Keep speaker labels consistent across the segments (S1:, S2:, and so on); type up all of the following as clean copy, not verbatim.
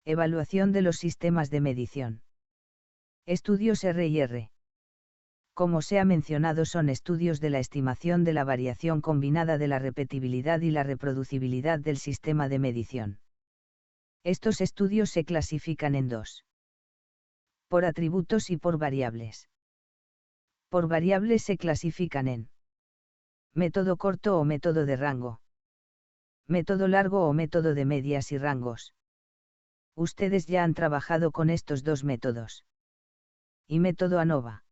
S1: Evaluación de los sistemas de medición. Estudios R&R. Como se ha mencionado, son estudios de la estimación de la variación combinada de la repetibilidad y la reproducibilidad del sistema de medición. Estos estudios se clasifican en dos: por atributos y por variables. Por variables se clasifican en método corto o método de rango, método largo o método de medias y rangos. Ustedes ya han trabajado con estos dos métodos. Y método ANOVA.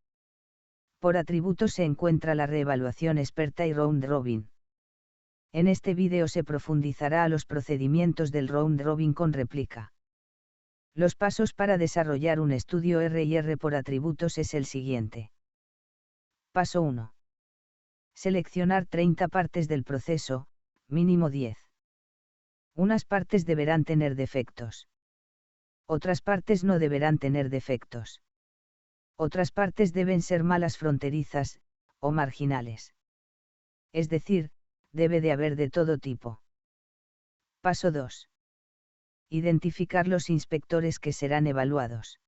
S1: Por atributos se encuentra la reevaluación experta y round robin. En este vídeo se profundizará a los procedimientos del round robin con réplica. Los pasos para desarrollar un estudio R&R por atributos es el siguiente. Paso 1. Seleccionar 30 partes del proceso, mínimo 10. Unas partes deberán tener defectos. Otras partes no deberán tener defectos. Otras partes deben ser malas fronterizas, o marginales. Es decir, debe de haber de todo tipo. Paso 2. Identificar los inspectores que serán evaluados.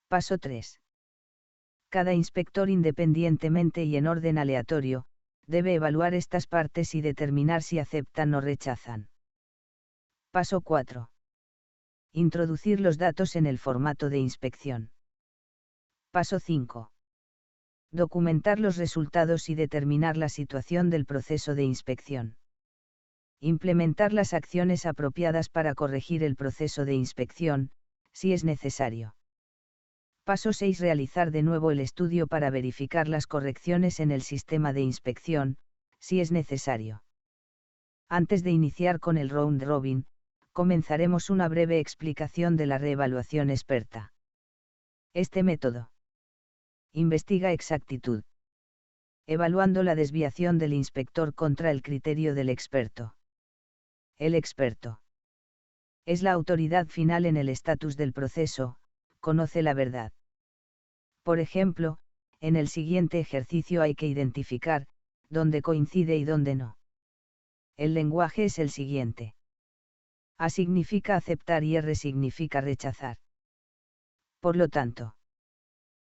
S1: Paso 3. Cada inspector, independientemente y en orden aleatorio, debe evaluar estas partes y determinar si aceptan o rechazan. Paso 4. Introducir los datos en el formato de inspección. Paso 5. Documentar los resultados y determinar la situación del proceso de inspección. Implementar las acciones apropiadas para corregir el proceso de inspección, si es necesario. Paso 6. Realizar de nuevo el estudio para verificar las correcciones en el sistema de inspección, si es necesario. Antes de iniciar con el round robin, comenzaremos una breve explicación de la reevaluación experta. Este método investiga exactitud, evaluando la desviación del inspector contra el criterio del experto. El experto es la autoridad final en el estatus del proceso, conoce la verdad. Por ejemplo, en el siguiente ejercicio hay que identificar dónde coincide y dónde no. El lenguaje es el siguiente. A significa aceptar y R significa rechazar. Por lo tanto,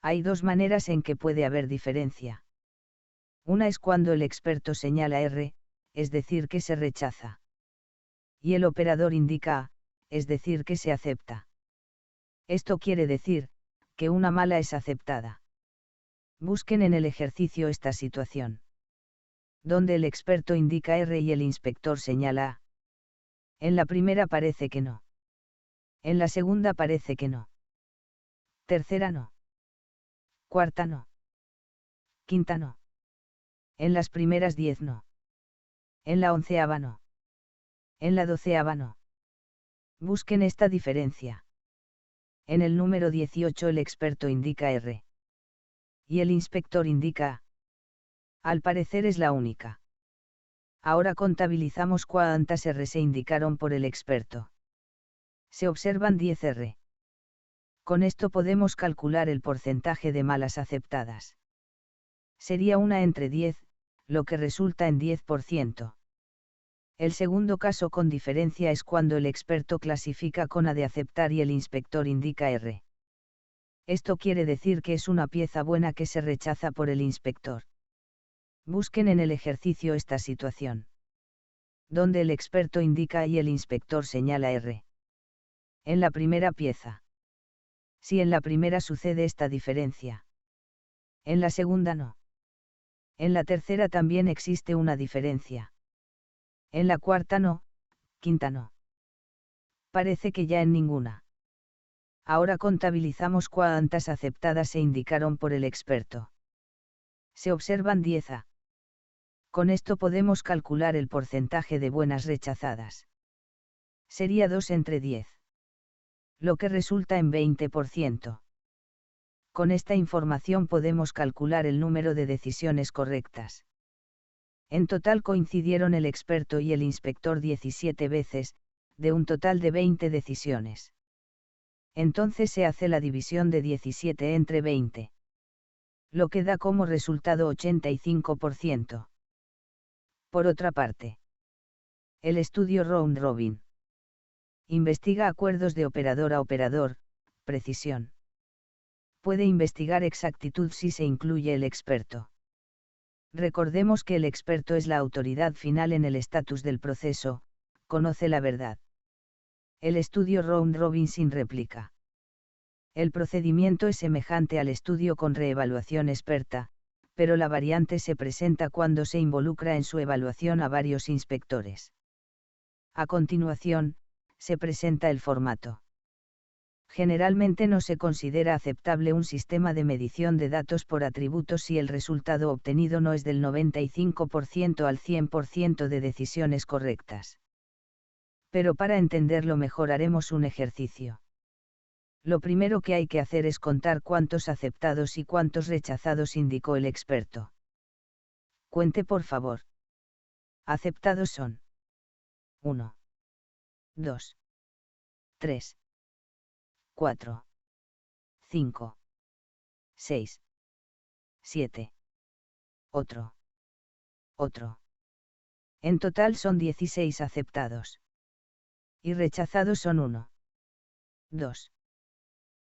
S1: hay dos maneras en que puede haber diferencia. Una es cuando el experto señala R, es decir, que se rechaza. Y el operador indica A, es decir, que se acepta. Esto quiere decir, que una mala es aceptada. Busquen en el ejercicio esta situación. Donde el experto indica R y el inspector señala A. En la primera parece que no. En la segunda parece que no. Tercera no. Cuarta no. Quinta no. En las primeras 10 no. En la 11ª no. En la 12ª no. Busquen esta diferencia. En el número 18 el experto indica R. Y el inspector indica A. Al parecer es la única. Ahora contabilizamos cuántas R se indicaron por el experto. Se observan 10 R. Con esto podemos calcular el porcentaje de malas aceptadas. Sería 1 entre 10, lo que resulta en 10%. El segundo caso con diferencia es cuando el experto clasifica con A de aceptar y el inspector indica R. Esto quiere decir que es una pieza buena que se rechaza por el inspector. Busquen en el ejercicio esta situación. Donde el experto indica A y el inspector señala R. En la primera pieza. Si en la primera sucede esta diferencia. En la segunda no. En la tercera también existe una diferencia. En la cuarta no, quinta no. Parece que ya en ninguna. Ahora contabilizamos cuántas aceptadas se indicaron por el experto. Se observan 10 A. Con esto podemos calcular el porcentaje de buenas rechazadas. Sería 2 entre 10. Lo que resulta en 20%. Con esta información podemos calcular el número de decisiones correctas. En total coincidieron el experto y el inspector 17 veces, de un total de 20 decisiones. Entonces se hace la división de 17 entre 20. Lo que da como resultado 85%. Por otra parte, el estudio round robin Investiga acuerdos de operador a operador, precisión. Puede investigar exactitud si se incluye el experto. Recordemos que el experto es la autoridad final en el estatus del proceso, conoce la verdad. El estudio round robin sin réplica. El procedimiento es semejante al estudio con reevaluación experta, pero la variante se presenta cuando se involucra en su evaluación a varios inspectores. A continuación, se presenta el formato. Generalmente no se considera aceptable un sistema de medición de datos por atributos si el resultado obtenido no es del 95% al 100% de decisiones correctas. Pero para entenderlo mejor haremos un ejercicio. Lo primero que hay que hacer es contar cuántos aceptados y cuántos rechazados indicó el experto. Cuente por favor. Aceptados son 1, 2, 3, 4, 5, 6, 7. Otro. En total son 16 aceptados. Y rechazados son 1. 2.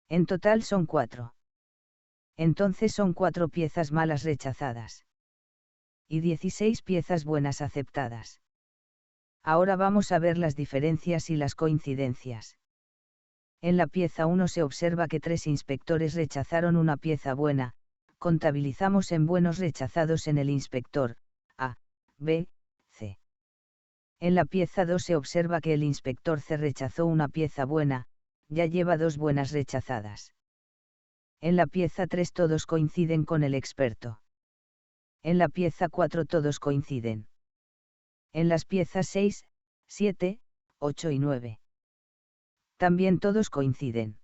S1: En total son 4. Entonces son 4 piezas malas rechazadas. Y 16 piezas buenas aceptadas. Ahora vamos a ver las diferencias y las coincidencias. En la pieza 1 se observa que 3 inspectores rechazaron una pieza buena, contabilizamos en buenos rechazados en el inspector A, B, C. En la pieza 2 se observa que el inspector C rechazó una pieza buena, ya lleva 2 buenas rechazadas. En la pieza 3 todos coinciden con el experto. En la pieza 4 todos coinciden. En las piezas 6, 7, 8 y 9. También todos coinciden.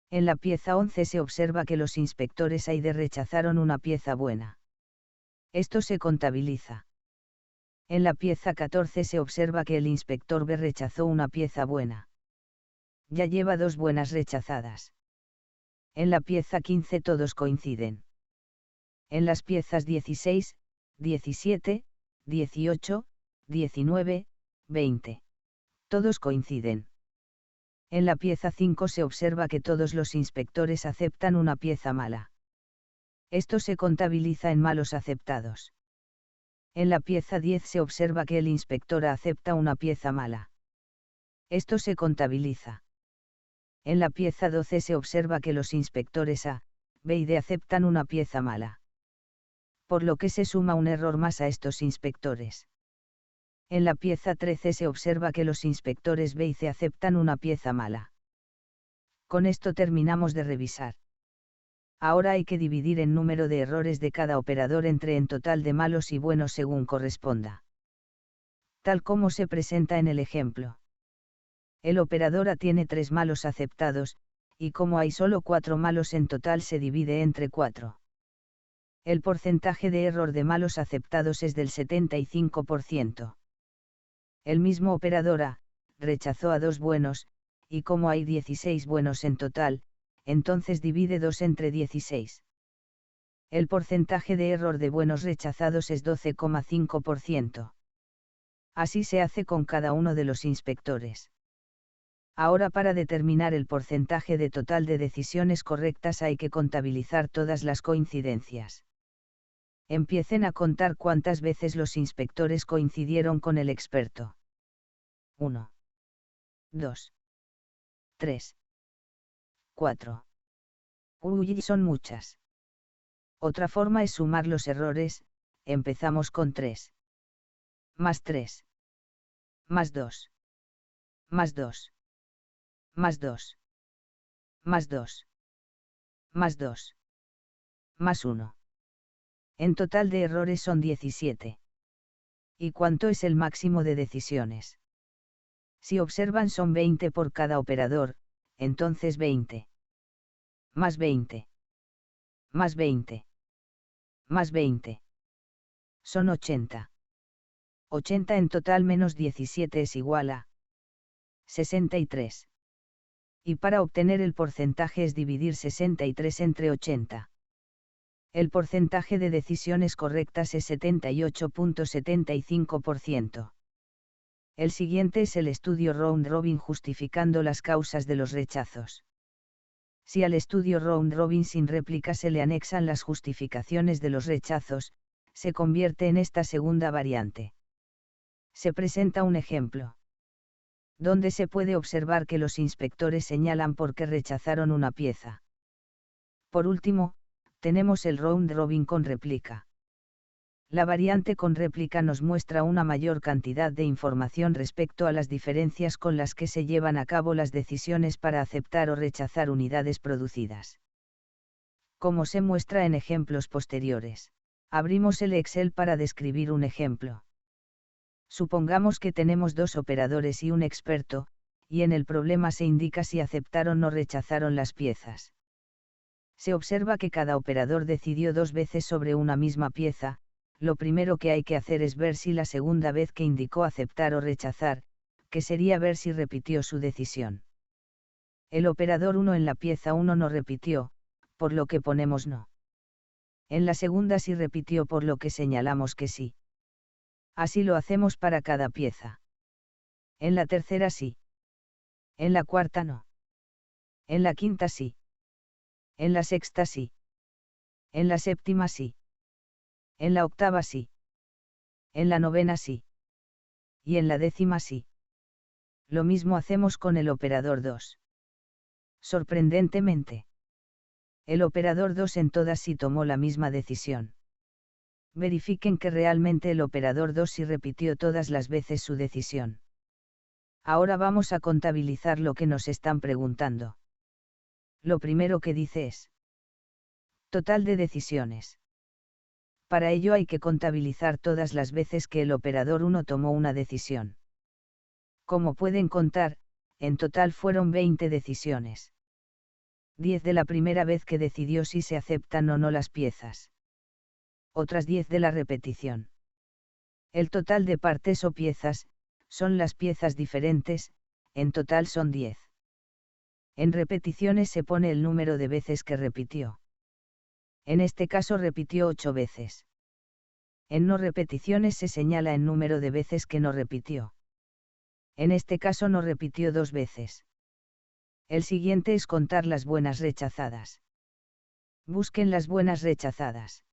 S1: En la pieza 11 se observa que los inspectores A y D rechazaron una pieza buena. Esto se contabiliza. En la pieza 14 se observa que el inspector B rechazó una pieza buena. Ya lleva 2 buenas rechazadas. En la pieza 15 todos coinciden. En las piezas 16, 17, 18, 19, 20. Todos coinciden. En la pieza 5 se observa que todos los inspectores aceptan una pieza mala. Esto se contabiliza en malos aceptados. En la pieza 10 se observa que el inspector A acepta una pieza mala. Esto se contabiliza. En la pieza 12 se observa que los inspectores A, B y D aceptan una pieza mala. Por lo que se suma un error más a estos inspectores. En la pieza 13 se observa que los inspectores B y C aceptan una pieza mala. Con esto terminamos de revisar. Ahora hay que dividir el número de errores de cada operador entre en total de malos y buenos según corresponda. Tal como se presenta en el ejemplo. El operador A tiene 3 malos aceptados, y como hay solo 4 malos en total se divide entre 4. El porcentaje de error de malos aceptados es del 75%. El mismo operador A, rechazó a 2 buenos, y como hay 16 buenos en total, entonces divide 2 entre 16. El porcentaje de error de buenos rechazados es 12,5%. Así se hace con cada uno de los inspectores. Ahora para determinar el porcentaje de total de decisiones correctas hay que contabilizar todas las coincidencias. Empiecen a contar cuántas veces los inspectores coincidieron con el experto. 1, 2, 3, 4. Uy, son muchas. Otra forma es sumar los errores, empezamos con 3. Más 3. Más 2. Más 2. Más 2. Más 2. Más 2. Más 1. En total de errores son 17. ¿Y cuánto es el máximo de decisiones? Si observan son 20 por cada operador, entonces 20. Más 20. Más 20. Más 20. Son 80. 80 en total menos 17 es igual a 63. Y para obtener el porcentaje es dividir 63 entre 80. El porcentaje de decisiones correctas es 78,75%. El siguiente es el estudio Round Robin justificando las causas de los rechazos. Si al estudio Round Robin sin réplica se le anexan las justificaciones de los rechazos, se convierte en esta segunda variante. Se presenta un ejemplo, donde se puede observar que los inspectores señalan por qué rechazaron una pieza. Por último, tenemos el Round Robin con réplica. La variante con réplica nos muestra una mayor cantidad de información respecto a las diferencias con las que se llevan a cabo las decisiones para aceptar o rechazar unidades producidas. Como se muestra en ejemplos posteriores. Abrimos el Excel para describir un ejemplo. Supongamos que tenemos dos operadores y un experto, y en el problema se indica si aceptaron o rechazaron las piezas. Se observa que cada operador decidió dos veces sobre una misma pieza. Lo primero que hay que hacer es ver si la segunda vez que indicó aceptar o rechazar, que sería ver si repitió su decisión. El operador 1 en la pieza 1 no repitió, por lo que ponemos no. En la segunda sí repitió, por lo que señalamos que sí. Así lo hacemos para cada pieza. En la tercera sí. En la cuarta no. En la quinta sí. En la sexta sí. En la séptima sí. En la octava sí. En la novena sí. Y en la décima sí. Lo mismo hacemos con el operador 2. Sorprendentemente, el operador 2 en todas sí tomó la misma decisión. Verifiquen que realmente el operador 2 sí repitió todas las veces su decisión. Ahora vamos a contabilizar lo que nos están preguntando. Lo primero que dice es total de decisiones. Para ello hay que contabilizar todas las veces que el operador 1 tomó una decisión. Como pueden contar, en total fueron 20 decisiones. 10 de la primera vez que decidió si se aceptan o no las piezas. Otras 10 de la repetición. El total de partes o piezas, son las piezas diferentes, en total son 10. En repeticiones se pone el número de veces que repitió. En este caso repitió 8 veces. En no repeticiones se señala el número de veces que no repitió. En este caso no repitió 2 veces. El siguiente es contar las buenas rechazadas. Busquen las buenas rechazadas.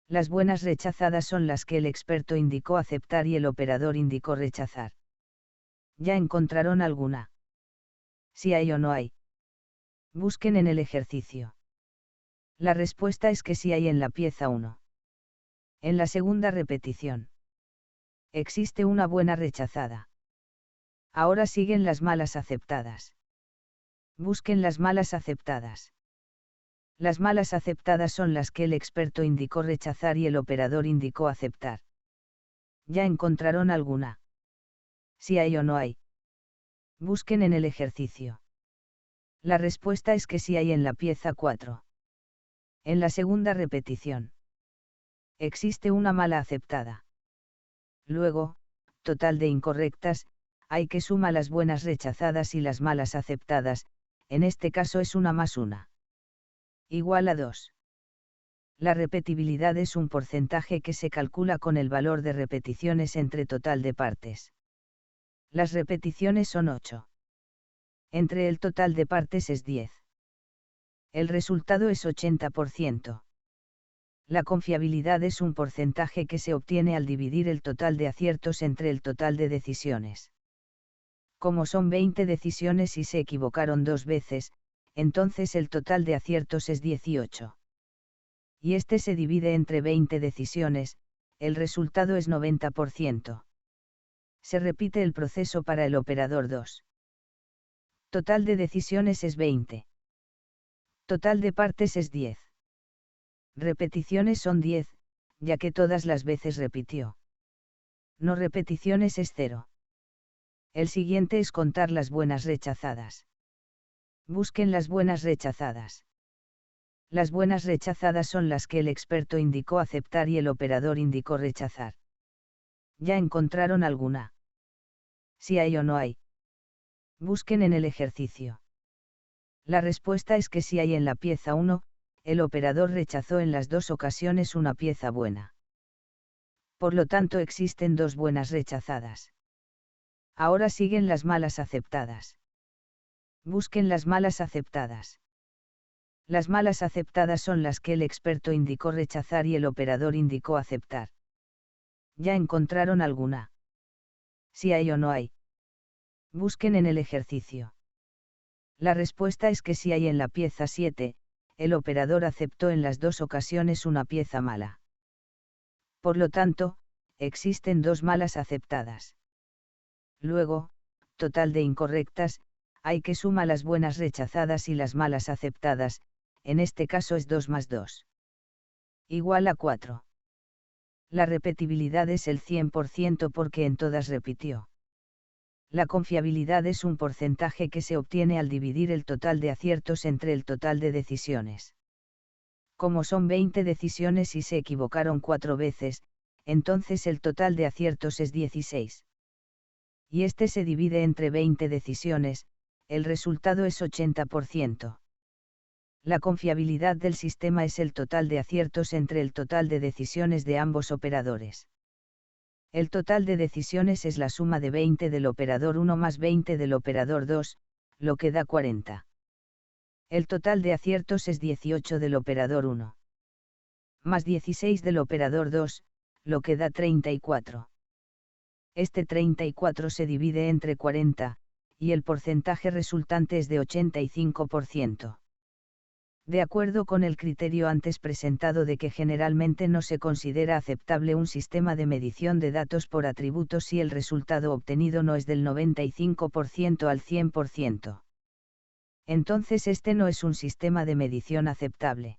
S1: Las buenas rechazadas son las que el experto indicó aceptar y el operador indicó rechazar. ¿Ya encontraron alguna? Si hay o no hay. Busquen en el ejercicio. La respuesta es que sí hay en la pieza 1. En la segunda repetición. Existe una buena rechazada. Ahora siguen las malas aceptadas. Busquen las malas aceptadas. Las malas aceptadas son las que el experto indicó rechazar y el operador indicó aceptar. ¿Ya encontraron alguna? Si hay o no hay. Busquen en el ejercicio. La respuesta es que sí hay en la pieza 4. En la segunda repetición. Existe una mala aceptada. Luego, total de incorrectas, hay que sumar las buenas rechazadas y las malas aceptadas, en este caso es 1 más 1. Igual a 2. La repetibilidad es un porcentaje que se calcula con el valor de repeticiones entre total de partes. Las repeticiones son 8. Entre el total de partes es 10. El resultado es 80%. La confiabilidad es un porcentaje que se obtiene al dividir el total de aciertos entre el total de decisiones. Como son 20 decisiones y se equivocaron 2 veces, entonces el total de aciertos es 18. Y este se divide entre 20 decisiones, el resultado es 90%. Se repite el proceso para el operador 2. Total de decisiones es 20. Total de partes es 10. Repeticiones son 10, ya que todas las veces repitió. No repeticiones es 0. El siguiente es contar las buenas rechazadas. Busquen las buenas rechazadas. Las buenas rechazadas son las que el experto indicó aceptar y el operador indicó rechazar. ¿Ya encontraron alguna? Si hay o no hay. Busquen en el ejercicio. La respuesta es que si hay en la pieza 1, el operador rechazó en las 2 ocasiones una pieza buena. Por lo tanto existen 2 buenas rechazadas. Ahora siguen las malas aceptadas. Busquen las malas aceptadas. Las malas aceptadas son las que el experto indicó rechazar y el operador indicó aceptar. ¿Ya encontraron alguna? Si hay o no hay. Busquen en el ejercicio. La respuesta es que si hay en la pieza 7, el operador aceptó en las dos ocasiones una pieza mala. Por lo tanto, existen dos malas aceptadas. Luego, total de incorrectas, hay que sumar las buenas rechazadas y las malas aceptadas, en este caso es 2 más 2. Igual a 4. La repetibilidad es el 100% porque en todas repitió. La confiabilidad es un porcentaje que se obtiene al dividir el total de aciertos entre el total de decisiones. Como son 20 decisiones y se equivocaron 4 veces, entonces el total de aciertos es 16. Y este se divide entre 20 decisiones, el resultado es 80%. La confiabilidad del sistema es el total de aciertos entre el total de decisiones de ambos operadores. El total de decisiones es la suma de 20 del operador 1 más 20 del operador 2, lo que da 40. El total de aciertos es 18 del operador 1. Más 16 del operador 2, lo que da 34. Este 34 se divide entre 40, y el porcentaje resultante es de 85%. De acuerdo con el criterio antes presentado de que generalmente no se considera aceptable un sistema de medición de datos por atributos si el resultado obtenido no es del 95% al 100%. Entonces este no es un sistema de medición aceptable.